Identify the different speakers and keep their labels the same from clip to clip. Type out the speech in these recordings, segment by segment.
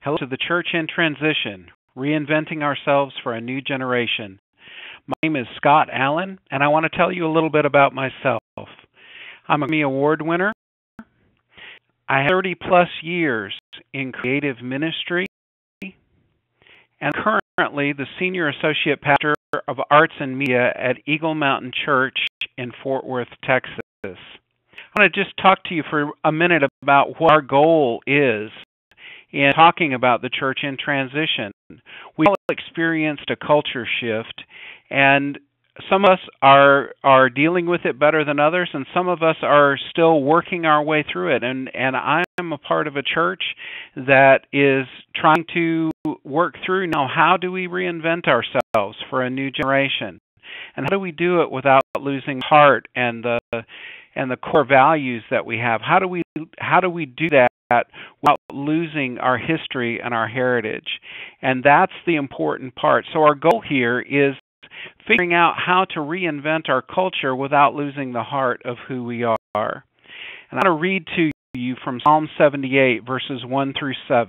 Speaker 1: Hello to the Church in Transition, reinventing ourselves for a new generation. My name is Scott Allen, and I want to tell you a little bit about myself. I'm a Grammy Award winner. I have 30 plus years in creative ministry, and currently the Senior Associate Pastor of Arts and Media at Eagle Mountain Church in Fort Worth, Texas. I want to just talk to you for a minute about what our goal is in talking about the church in transition. We all experienced a culture shift, and some of us are dealing with it better than others, and some of us are still working our way through it. And I am a part of a church that is trying to work through now, how do we reinvent ourselves for a new generation? And how do we do it without losing heart and the core values that we have? How do we do that without losing our history and our heritage? And that's the important part. So our goal here is figuring out how to reinvent our culture without losing the heart of who we are. And I'm going to read to you from Psalm 78, verses 1 through 7.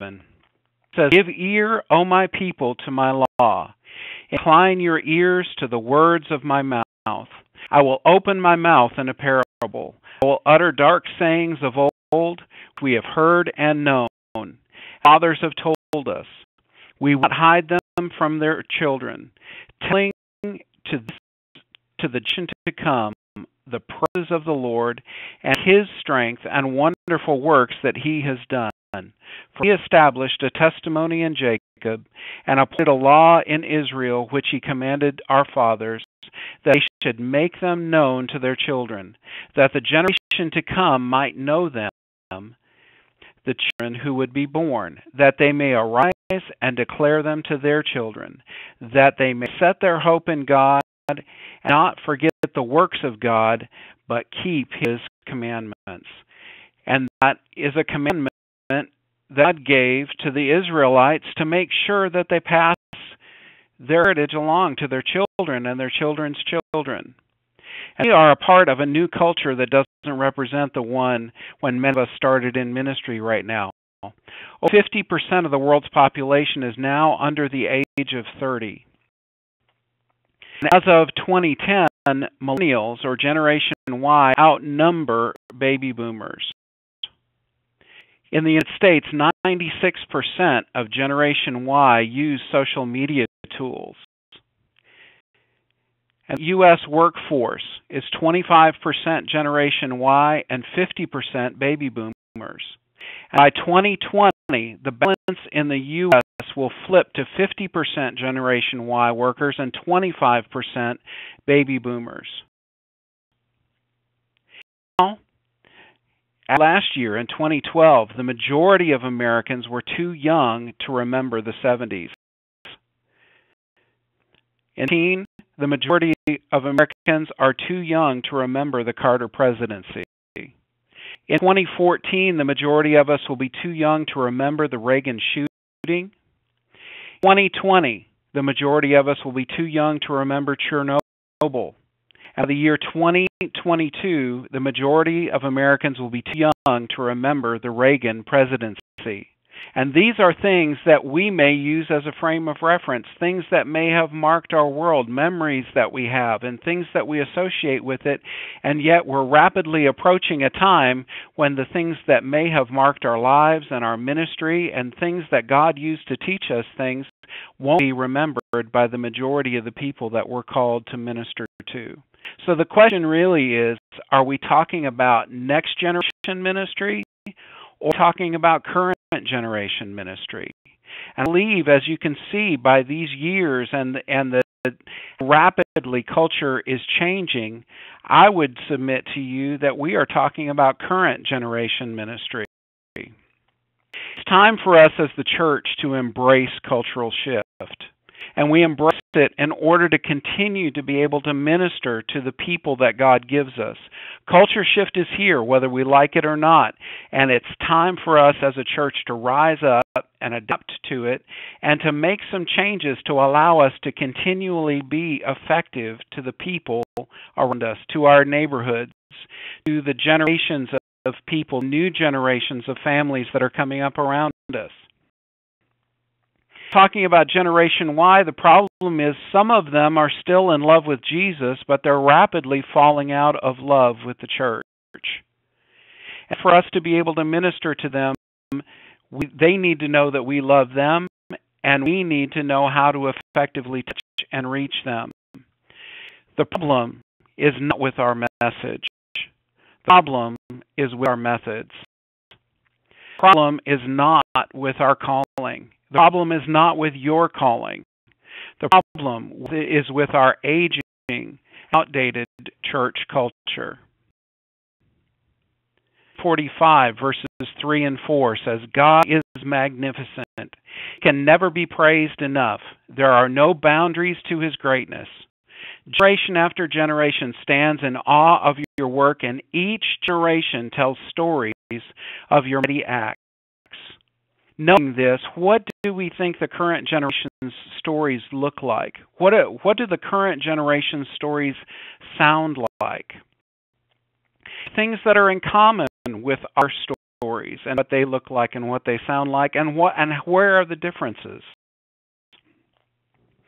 Speaker 1: It says, "Give ear, O my people, to my law. Incline your ears to the words of my mouth. I will open my mouth in a parable. I will utter dark sayings of old, which we have heard and known. Fathers have told us. We will not hide them from their children, telling to the generation to come the praises of the Lord and his strength and wonderful works that he has done. For he established a testimony in Jacob and appointed a law in Israel, which he commanded our fathers, that they should make them known to their children, that the generation to come might know them, the children who would be born, that they may arise and declare them to their children, that they may set their hope in God and not forget the works of God, but keep his commandments." And that is a commandment that God gave to the Israelites to make sure that they pass their heritage along to their children and their children's children. And we are a part of a new culture that doesn't represent the one when many of us started in ministry right now. Over 50% of the world's population is now under the age of 30. And as of 2010, millennials, or Generation Y, outnumber baby boomers. In the United States, 96% of Generation Y use social media tools. And the U.S. workforce is 25% Generation Y and 50% baby boomers. And by 2020, the balance in the U.S. will flip to 50% Generation Y workers and 25% baby boomers. Now, last year, in 2012, the majority of Americans were too young to remember the 70s. In 2018, the majority of Americans are too young to remember the Carter presidency. In 2014, the majority of us will be too young to remember the Reagan shooting. In 2020, the majority of us will be too young to remember Chernobyl. And the year 2022, the majority of Americans will be too young to remember the Reagan presidency. And these are things that we may use as a frame of reference, things that may have marked our world, memories that we have, and things that we associate with it, and yet we're rapidly approaching a time when the things that may have marked our lives and our ministry and things that God used to teach us things won't be remembered by the majority of the people that we're called to minister to. So the question really is, are we talking about next generation ministry or talking about current generation ministry? And I believe, as you can see by these years and the rapidly culture is changing, I would submit to you that we are talking about current generation ministry. It's time for us as the church to embrace cultural shift. And we embrace it in order to continue to be able to minister to the people that God gives us. Culture shift is here, whether we like it or not, and it's time for us as a church to rise up and adapt to it and to make some changes to allow us to continually be effective to the people around us, to our neighborhoods, to the generations of people, new generations of families that are coming up around us. Talking about Generation Y, the problem is some of them are still in love with Jesus, but they're rapidly falling out of love with the church. And for us to be able to minister to them, they need to know that we love them, and we need to know how to effectively touch and reach them. The problem is not with our message. The problem is with our methods. The problem is not with our calling. The problem is not with your calling. The problem is with our aging, outdated church culture. 45 verses 3 and 4 says, God is magnificent. He can never be praised enough. There are no boundaries to his greatness. Generation after generation stands in awe of your work, and each generation tells stories of your mighty acts. Knowing this, what do we think the current generation's stories look like? What do the current generation's stories sound like? Things that are in common with our stories and what they look like and what they sound like, and where are the differences?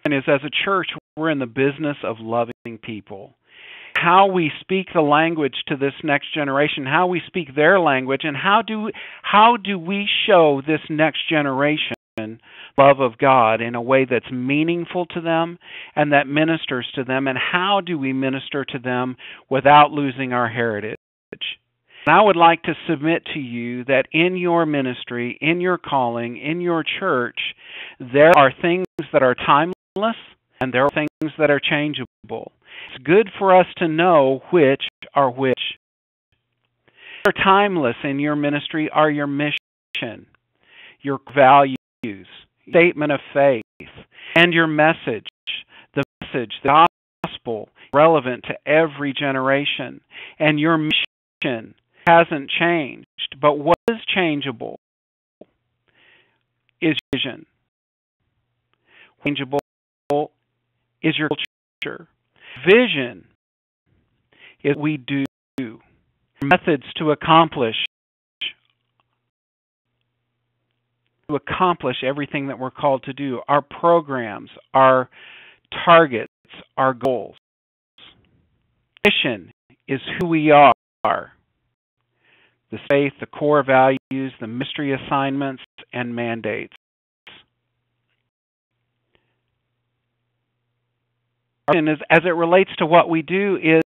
Speaker 1: And as a church, we're in the business of loving people. How we speak the language to this next generation, how we speak their language, and how do we show this next generation love of God in a way that's meaningful to them and that ministers to them, and how do we minister to them without losing our heritage? And I would like to submit to you that in your ministry, in your calling, in your church, there are things that are timeless and there are things that are changeable. It's good for us to know which are which. What are timeless in your ministry are your mission, your values, statement of faith, and your message. The gospel, relevant to every generation. And your mission hasn't changed. But what is changeable is vision. Changeable is your culture. Vision is what we do. Methods to accomplish everything that we're called to do. Our programs, our targets, our goals. Mission is who we are. The faith, the core values, the ministry assignments, and mandates. And as it relates to what we do is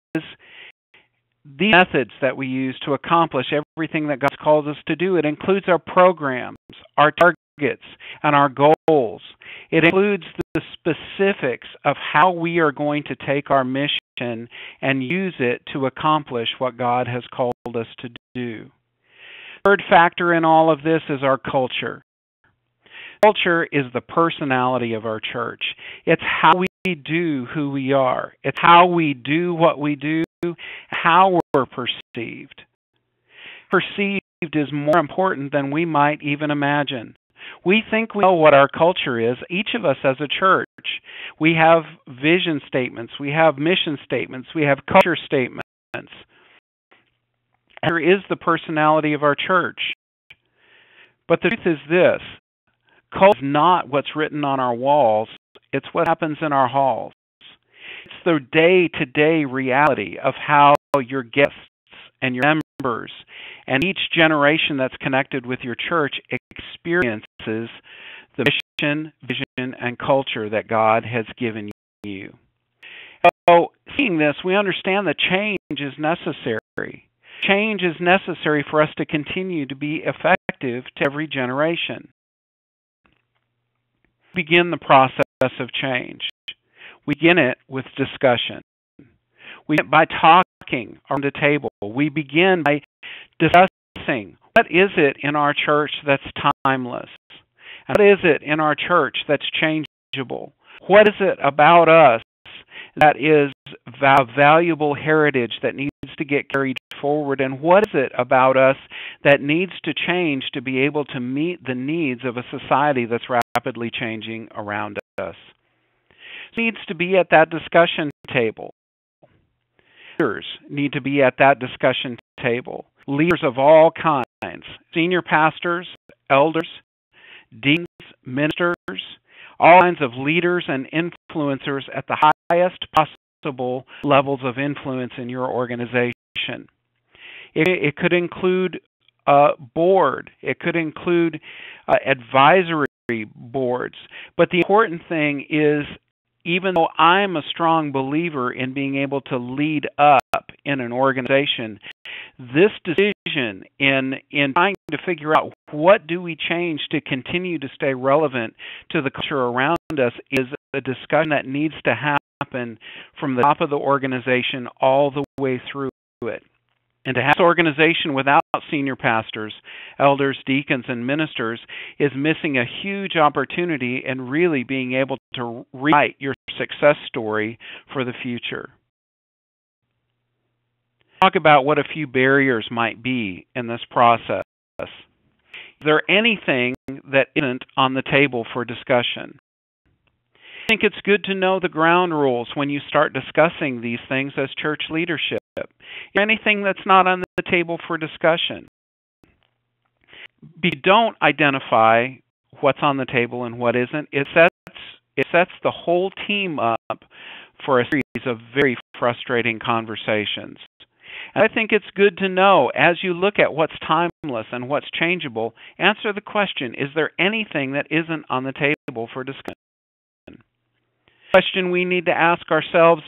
Speaker 1: the methods that we use to accomplish everything that God calls us to do. It includes our programs, our targets, and our goals. It includes the specifics of how we are going to take our mission and use it to accomplish what God has called us to do. Third factor in all of this is our culture. Culture is the personality of our church. It's how we do who we are. It's how we do what we do, how we're perceived. Perceived is more important than we might even imagine. We think we know what our culture is, each of us as a church. We have vision statements, we have mission statements, we have culture statements. There is the personality of our church. But the truth is this. Culture is not what's written on our walls. It's what happens in our halls. It's the day-to-day reality of how your guests and your members and each generation that's connected with your church experiences the mission, vision, and culture that God has given you. So, seeing this, we understand that change is necessary. Change is necessary for us to continue to be effective to every generation. Begin the process of change. We begin it with discussion. We begin by talking around the table. We begin by discussing what is it in our church that's timeless? And what is it in our church that's changeable? What is it about us that is a valuable heritage that needs to get carried forward? And what is it about us that needs to change to be able to meet the needs of a society that's rapidly changing around us? It needs to be at that discussion table. Leaders need to be at that discussion table. Leaders of all kinds, senior pastors, elders, deacons, ministers, all kinds of leaders and influencers at the highest possible levels of influence in your organization. It could include a board. It could include advisory boards. But the important thing is, even though I'm a strong believer in being able to lead up in an organization, this decision in trying to figure out what do we change to continue to stay relevant to the culture around us is a discussion that needs to happen from the top of the organization all the way through it. And to have this organization without senior pastors, elders, deacons, and ministers is missing a huge opportunity in really being able to rewrite your success story for the future. Talk about what a few barriers might be in this process. Is there anything that isn't on the table for discussion? I think it's good to know the ground rules when you start discussing these things as church leadership. Anything that's not on the table for discussion. If you don't identify what's on the table and what isn't, it sets the whole team up for a series of very frustrating conversations. And I think it's good to know, as you look at what's timeless and what's changeable, answer the question, is there anything that isn't on the table for discussion? The question we need to ask ourselves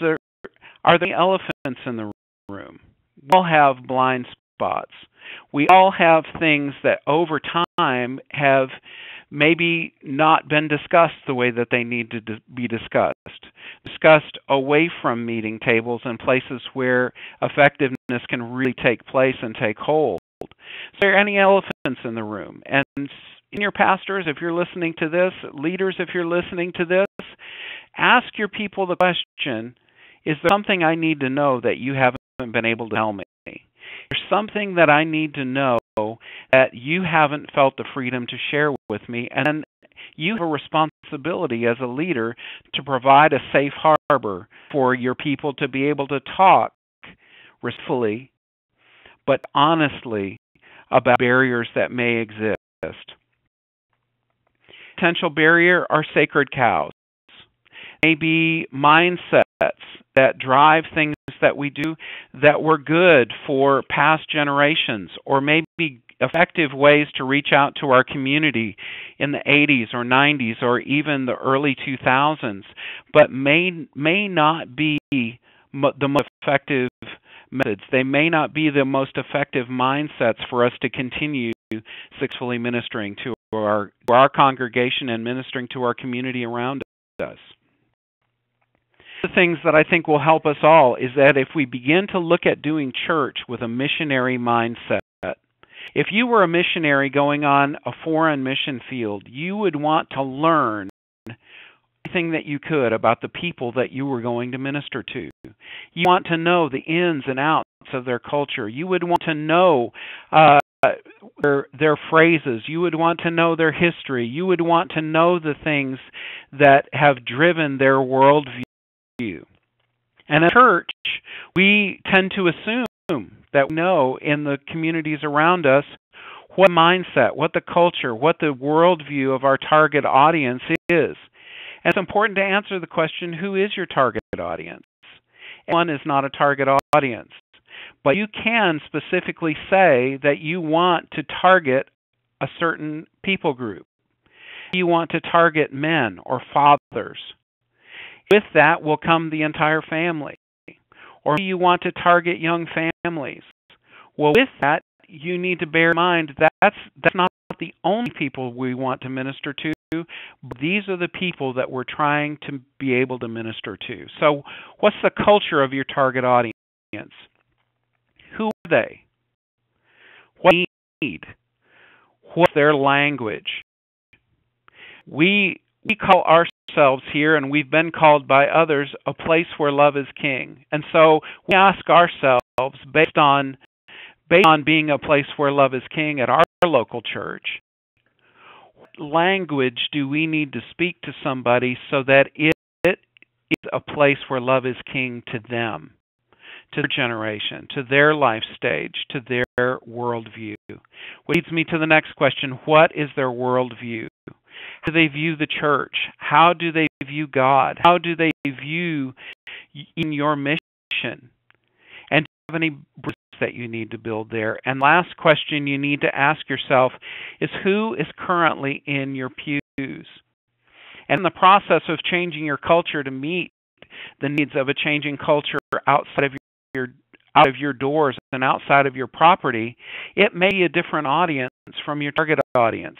Speaker 1: are there any elephants in the room? We all have blind spots. We all have things that over time have maybe not been discussed the way that they need to be discussed away from meeting tables and places where effectiveness can really take place and take hold. So are there any elephants in the room? And senior pastors, if you're listening to this, leaders, if you're listening to this, ask your people the question, is there something I need to know that you haven't been able to tell me? There's something that I need to know that you haven't felt the freedom to share with me, and you have a responsibility as a leader to provide a safe harbor for your people to be able to talk respectfully but honestly about barriers that may exist. Potential barrier are sacred cows. Maybe mindsets that drive things that we do that were good for past generations, or maybe effective ways to reach out to our community in the 80s or 90s or even the early 2000s, but may not be the most effective methods. They may not be the most effective mindsets for us to continue successfully ministering to our congregation and ministering to our community around us. The things that I think will help us all is that if we begin to look at doing church with a missionary mindset, if you were a missionary going on a foreign mission field, you would want to learn everything that you could about the people that you were going to minister to. You want to know the ins and outs of their culture. You would want to know their phrases. You would want to know their history. You would want to know the things that have driven their worldview. And at church, we tend to assume that we know in the communities around us what mindset, what the culture, what the worldview of our target audience is. And it's important to answer the question, who is your target audience? One is not a target audience. But you can specifically say that you want to target a certain people group. You want to target men or fathers. With that will come the entire family. Or you want to target young families. Well, with that, you need to bear in mind that that's not the only people we want to minister to, but these are the people that we're trying to be able to minister to. So what's the culture of your target audience? Who are they? What do they need? What's their language? We call ourselves here, and we've been called by others, a place where love is king. And so we ask ourselves, based on being a place where love is king at our local church, what language do we need to speak to somebody so that it is a place where love is king to them, to their generation, to their life stage, to their worldview? Which leads me to the next question, what is their worldview? How do they view the church? How do they view God? How do they view in your mission? And do you have any bridges that you need to build there? And last question you need to ask yourself is, who is currently in your pews? And in the process of changing your culture to meet the needs of a changing culture outside of your doors and outside of your property, it may be a different audience from your target audience.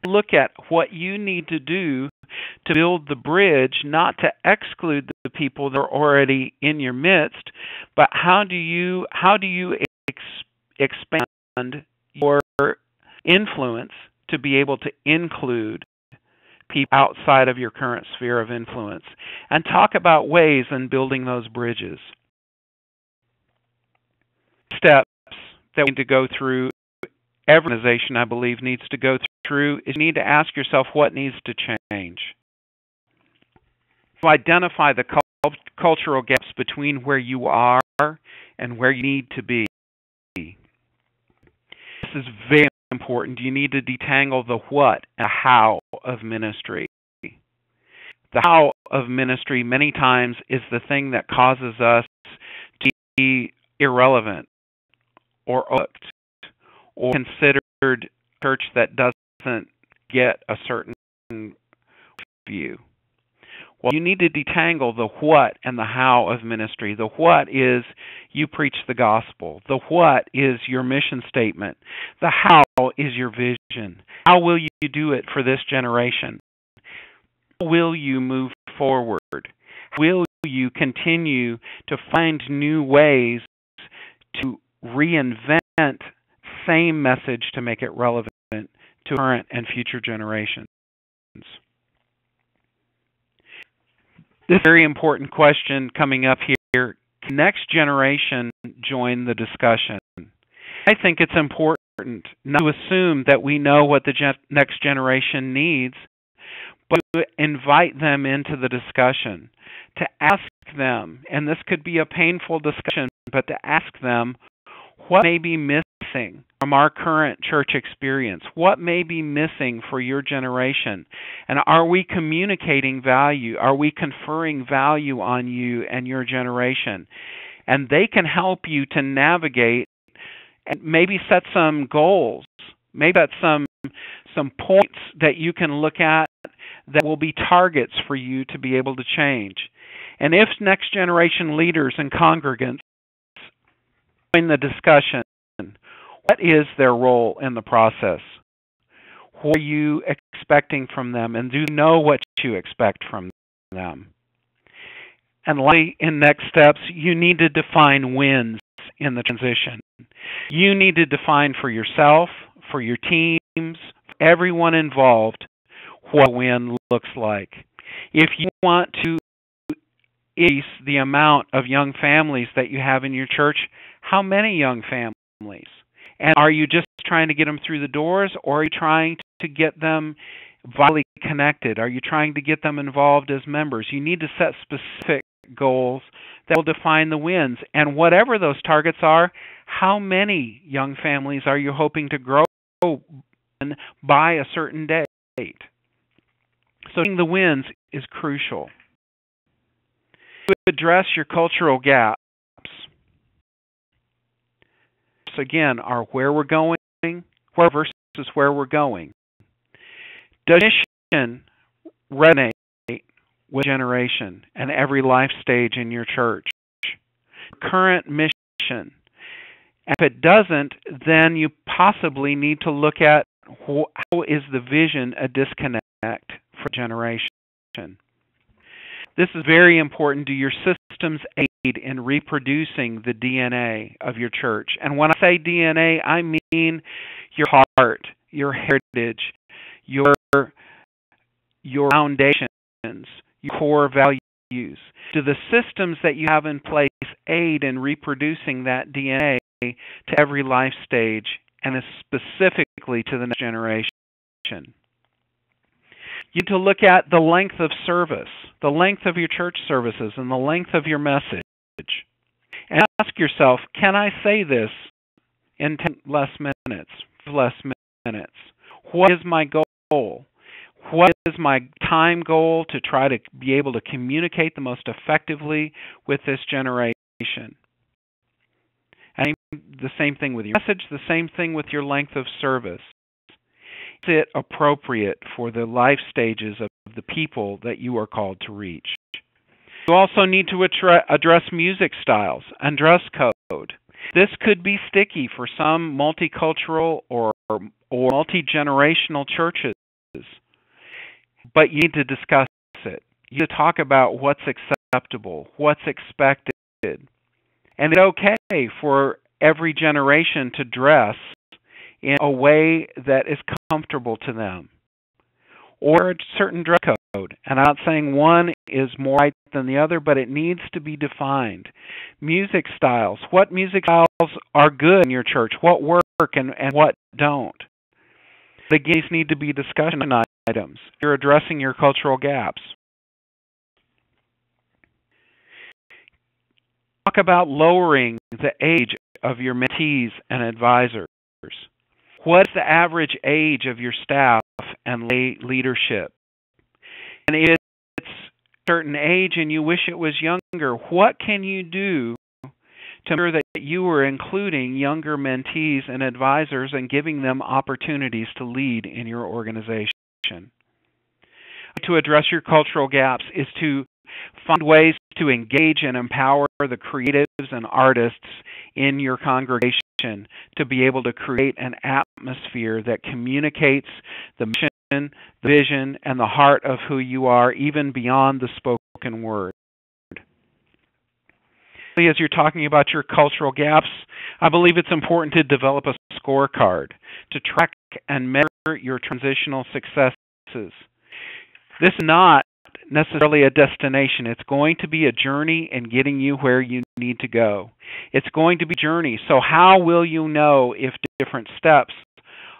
Speaker 1: Look at what you need to do to build the bridge, not to exclude the people that are already in your midst, but how do you expand your influence to be able to include people outside of your current sphere of influence, and talk about ways in building those bridges. Steps that we need to go through, every organization, I believe, needs to go through, is you need to ask yourself what needs to change. To identify the cultural gaps between where you are and where you need to be. This is very important. You need to detangle the what and how of ministry. The how of ministry many times is the thing that causes us to be irrelevant or overlooked or considered a church that doesn't get a certain view. Well, you need to detangle the what and the how of ministry. The what is you preach the gospel. The what is your mission statement. The how is your vision. How will you do it for this generation? How will you move forward? How will you continue to find new ways to reinvent same message to make it relevant to current and future generations? This very important question coming up here: can next generation join the discussion? I think it's important not to assume that we know what the next generation needs, but to invite them into the discussion, to ask them, and this could be a painful discussion, but to ask them what may be missing from our current church experience, what may be missing for your generation, and are we communicating value? Are we conferring value on you and your generation? And they can help you to navigate and maybe set some goals, maybe set some points that you can look at that will be targets for you to be able to change. And if next generation leaders and congregants join the discussion, what is their role in the process? What are you expecting from them? And do you know what you expect from them? And lastly, in next steps, you need to define wins in the transition. You need to define for yourself, for your teams, for everyone involved, what a win looks like. If you want to increase the amount of young families that you have in your church, how many young families? And are you just trying to get them through the doors, or are you trying to get them vitally connected? Are you trying to get them involved as members? You need to set specific goals that will define the wins. And whatever those targets are, how many young families are you hoping to grow by a certain date? So the wins is crucial. To address your cultural gaps, again, are where we're going, where versus where we're going. Does mission resonate with generation and every life stage in your church? Current mission. If it doesn't, then you possibly need to look at how is the vision a disconnect for generation. This is very important to your systems aid in reproducing the DNA of your church. And when I say DNA, I mean your heart, your heritage, your foundations, your core values. Do the systems that you have in place aid in reproducing that DNA to every life stage and specifically to the next generation? You need to look at the length of service, the length of your church services, and the length of your message. And ask yourself, can I say this in 10 less minutes? What is my goal goal? What is my time goal to try to be able to communicate the most effectively with this generation? And the same thing with your message, the same thing with your length of service. Is it appropriate for the life stages of the people that you are called to reach? You also need to address music styles and dress code. This could be sticky for some multicultural or multi-generational churches, but you need to discuss it. You need to talk about what's acceptable, what's expected. And it's okay for every generation to dress in a way that is comfortable to them, or a certain dress code. And I'm not saying one is more right than the other, but it needs to be defined. Music styles. What music styles are good in your church? What work and what don't? These need to be discussion items. You're addressing your cultural gaps. Talk about lowering the age of your mentees and advisors. What's the average age of your staff and lay leadership? And if it's a certain age and you wish it was younger, what can you do to ensure that you are including younger mentees and advisors and giving them opportunities to lead in your organization? To address your cultural gaps is to find ways to engage and empower the creatives and artists in your congregation to be able to create an atmosphere that communicates the mission, the vision, and the heart of who you are, even beyond the spoken word. As you're talking about your cultural gaps, I believe it's important to develop a scorecard to track and measure your transitional successes. This is not necessarily a destination. It's going to be a journey in getting you where you need to go. It's going to be a journey. So how will you know if different steps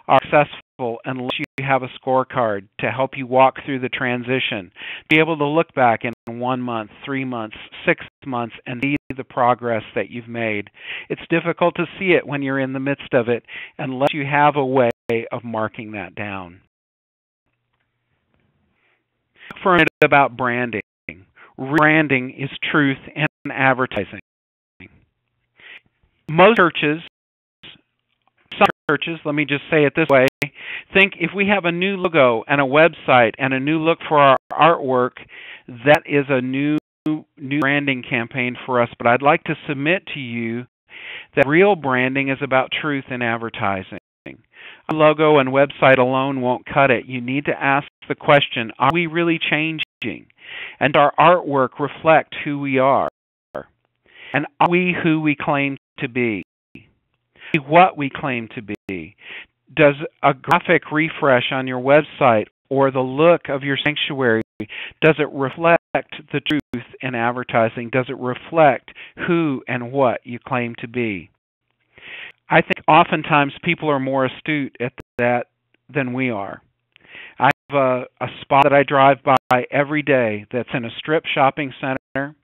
Speaker 1: are successful unless you have a scorecard to help you walk through the transition? Be able to look back in 1 month, 3 months, 6 months and see the progress that you've made. It's difficult to see it when you're in the midst of it unless you have a way of marking that down. For a minute about branding. Branding is truth in advertising. Most churches, some churches, let me just say it this way, think if we have a new logo and a website and a new look for our artwork, that is a new branding campaign for us. But I'd like to submit to you that real branding is about truth in advertising. A logo and website alone won't cut it. You need to ask the question, are we really changing? And does our artwork reflect who we are? And are we who we claim to be? What we claim to be? Does a graphic refresh on your website or the look of your sanctuary, does it reflect the truth in advertising? Does it reflect who and what you claim to be? I think oftentimes people are more astute at that than we are. I have a spot that I drive by every day that's in a strip shopping center,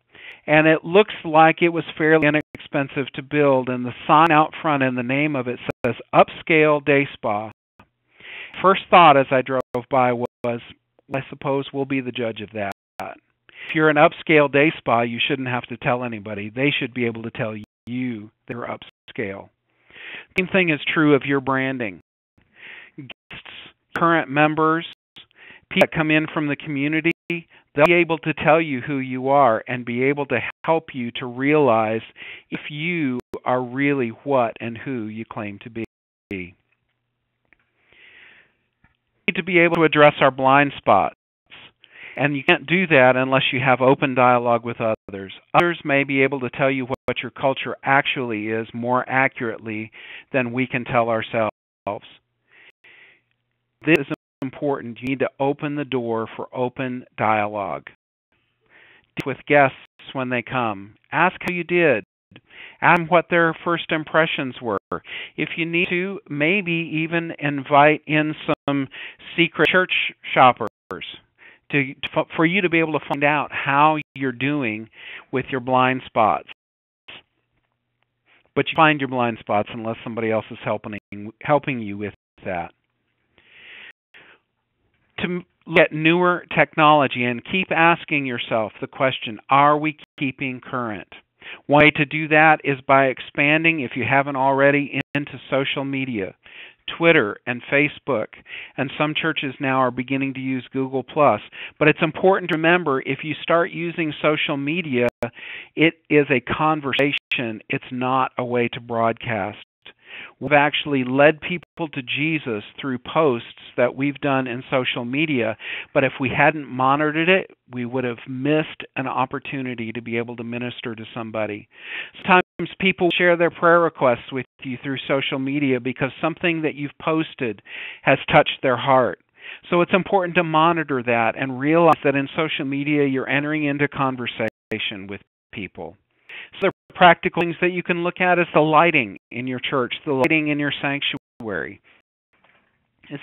Speaker 1: and it looks like it was fairly inexpensive to build, and the sign out front and the name of it says Upscale Day Spa. First thought as I drove by was, I suppose we'll be the judge of that. If you're an upscale day spa, you shouldn't have to tell anybody. They should be able to tell you they're upscale. Same thing is true of your branding. Guests, current members, people that come in from the community, they'll be able to tell you who you are and be able to help you to realize if you are really what and who you claim to be. We need to be able to address our blind spots. And you can't do that unless you have open dialogue with others. Others may be able to tell you what your culture actually is more accurately than we can tell ourselves. This is important. You need to open the door for open dialogue. With guests when they come, ask how you did. Ask them what their first impressions were. If you need to, maybe even invite in some secret church shoppers for you to be able to find out how you're doing with your blind spots. But you find your blind spots unless somebody else is helping you with that. to look at newer technology and keep asking yourself the question, are we keeping current? One way to do that is by expanding, if you haven't already, into social media, Twitter and Facebook, and some churches now are beginning to use Google+. But it's important to remember, if you start using social media, it is a conversation. It's not a way to broadcast. We've actually led people to Jesus through posts that we've done in social media, but if we hadn't monitored it, we would have missed an opportunity to be able to minister to somebody. Sometimes people share their prayer requests with you through social media because something that you've posted has touched their heart. So it's important to monitor that and realize that in social media you're entering into conversation with people. So the practical things that you can look at is the lighting in your church, the lighting in your sanctuary. Is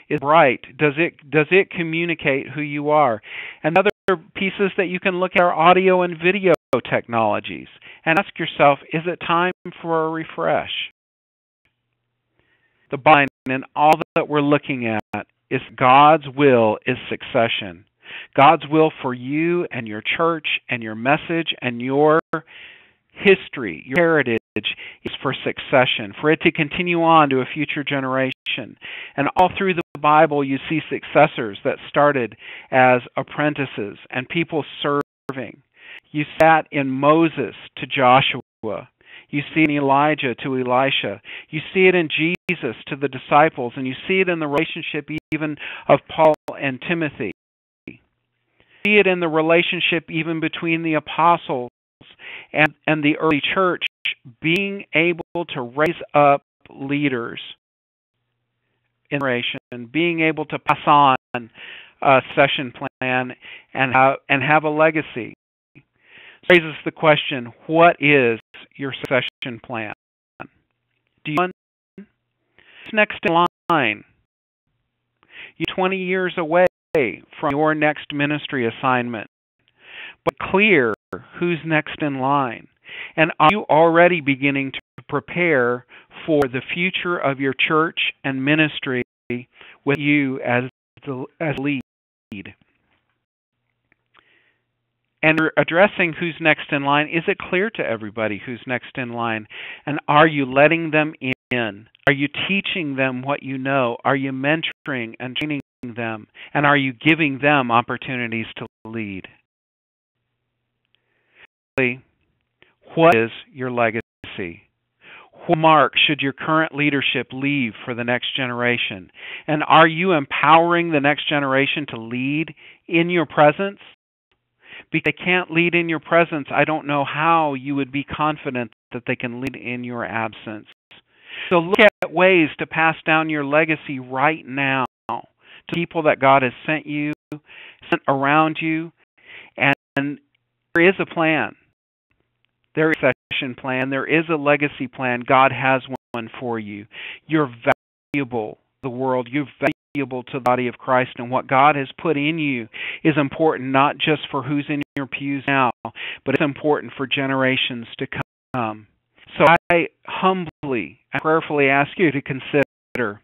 Speaker 1: it bright? Does it communicate who you are? And other pieces that you can look at are audio and video technologies. And ask yourself, is it time for a refresh? The bottom line in all that we're looking at is God's will is succession. God's will for you and your church and your message and your history, your heritage, is for succession, for it to continue on to a future generation. And all through the Bible, you see successors that started as apprentices and people serving. You see that in Moses to Joshua. You see it in Elijah to Elisha. You see it in Jesus to the disciples, and you see it in the relationship even of Paul and Timothy. See it in the relationship even between the apostles and the early church, being able to raise up leaders in generation, being able to pass on a succession plan and have a legacy. This raises the question, what is your succession plan? Do you want what's next in line? You're 20 years away from your next ministry assignment, but clear who's next in line. And are you already beginning to prepare for the future of your church and ministry with you as lead? And addressing who's next in line, is it clear to everybody who's next in line? And are you letting them in? Are you teaching them what you know? Are you mentoring and training them? And are you giving them opportunities to lead? What is your legacy? What mark should your current leadership leave for the next generation? And are you empowering the next generation to lead in your presence? Because they can't lead in your presence, I don't know how you would be confident that they can lead in your absence. So look at ways to pass down your legacy right now to people that God has sent around you. And there is a plan. There is a succession plan. There is a legacy plan. God has one for you. You're valuable to the world. You're valuable to the body of Christ. And what God has put in you is important not just for who's in your pews now, but it's important for generations to come. So I humbly and prayerfully ask you to consider,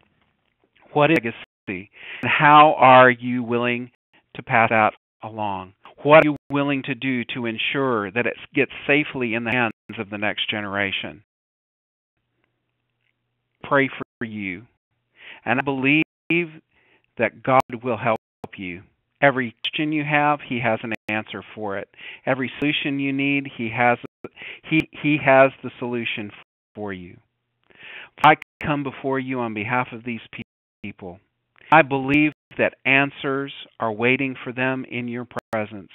Speaker 1: what is legacy and how are you willing to pass that along? What are you willing to do to ensure that it gets safely in the hands of the next generation? Pray for you. And I believe that God will help you. Every question you have, He has an answer for it. Every solution you need, He has the solution for you. I come before you on behalf of these people. I believe that answers are waiting for them in your presence.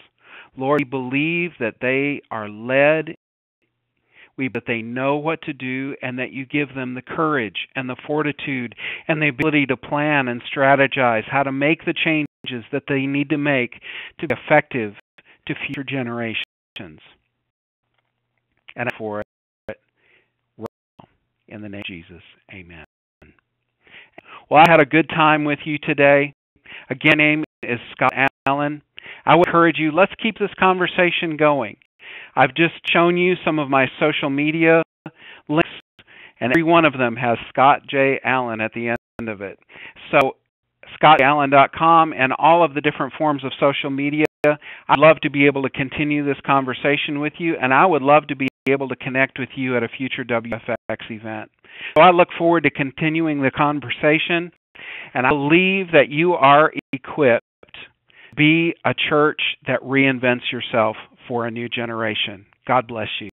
Speaker 1: Lord, we believe that they are led, that they know what to do, and that you give them the courage and the fortitude and the ability to plan and strategize how to make the changes that they need to make to be effective to future generations. And for it, in the name of Jesus, amen. Well, I had a good time with you today. Again, my name is Scott Allen. I would encourage you, let's keep this conversation going. I've just shown you some of my social media links, and every one of them has Scott J. Allen at the end of it. So scottallen.com, and all of the different forms of social media. I'd love to be able to continue this conversation with you, and I would love to be able to connect with you at a future WFX event. So I look forward to continuing the conversation, and I believe that you are equipped to be a church that reinvents yourself for a new generation. God bless you.